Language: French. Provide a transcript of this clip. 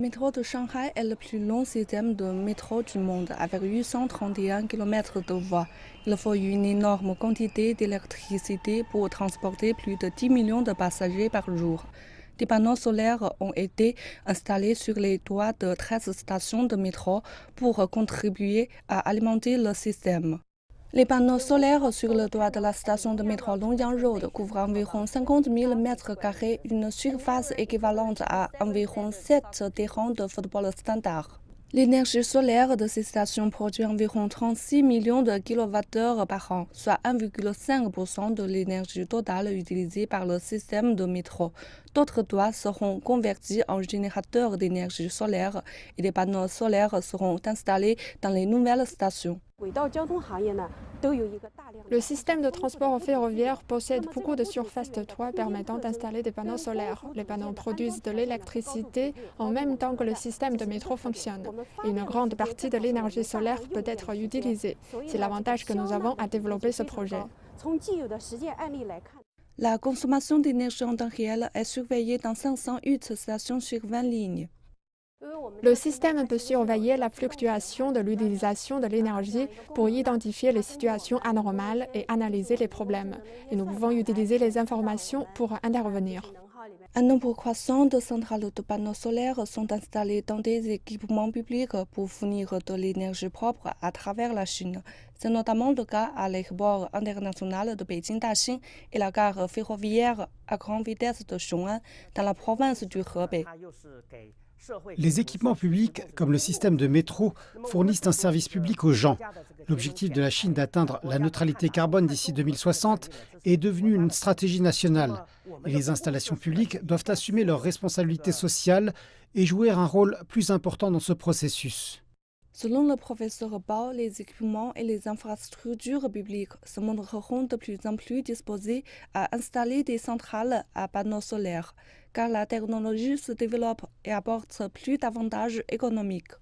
Le métro de Shanghai est le plus long système de métro du monde, avec 831 km de voies. Il faut une énorme quantité d'électricité pour transporter plus de 10 millions de passagers par jour. Des panneaux solaires ont été installés sur les toits de 13 stations de métro pour contribuer à alimenter le système. Les panneaux solaires sur le toit de la station de métro Longyang Road couvrent environ 50 000 mètres carrés, une surface équivalente à environ 7 terrains de football standard. L'énergie solaire de ces stations produit environ 36 millions de kWh par an, soit 1,5% de l'énergie totale utilisée par le système de métro. D'autres toits seront convertis en générateurs d'énergie solaire et des panneaux solaires seront installés dans les nouvelles stations. Le système de transport ferroviaire possède beaucoup de surfaces de toit permettant d'installer des panneaux solaires. Les panneaux produisent de l'électricité en même temps que le système de métro fonctionne. Et une grande partie de l'énergie solaire peut être utilisée. C'est l'avantage que nous avons à développer ce projet. La consommation d'énergie en temps réel est surveillée dans 508 stations sur 20 lignes. Le système peut surveiller la fluctuation de l'utilisation de l'énergie pour identifier les situations anormales et analyser les problèmes. Et nous pouvons utiliser les informations pour intervenir. Un nombre croissant de centrales de panneaux solaires sont installées dans des équipements publics pour fournir de l'énergie propre à travers la Chine. C'est notamment le cas à l'aéroport international de Beijing-Daxing et la gare ferroviaire à grande vitesse de Xiong'an, dans la province du Hebei. Les équipements publics, comme le système de métro, fournissent un service public aux gens. L'objectif de la Chine d'atteindre la neutralité carbone d'ici 2060 est devenu une stratégie nationale. Et les installations publiques doivent assumer leurs responsabilités sociales et jouer un rôle plus important dans ce processus. Selon le professeur Bao, les équipements et les infrastructures publiques se montreront de plus en plus disposés à installer des centrales à panneaux solaires, car la technologie se développe et apporte plus d'avantages économiques.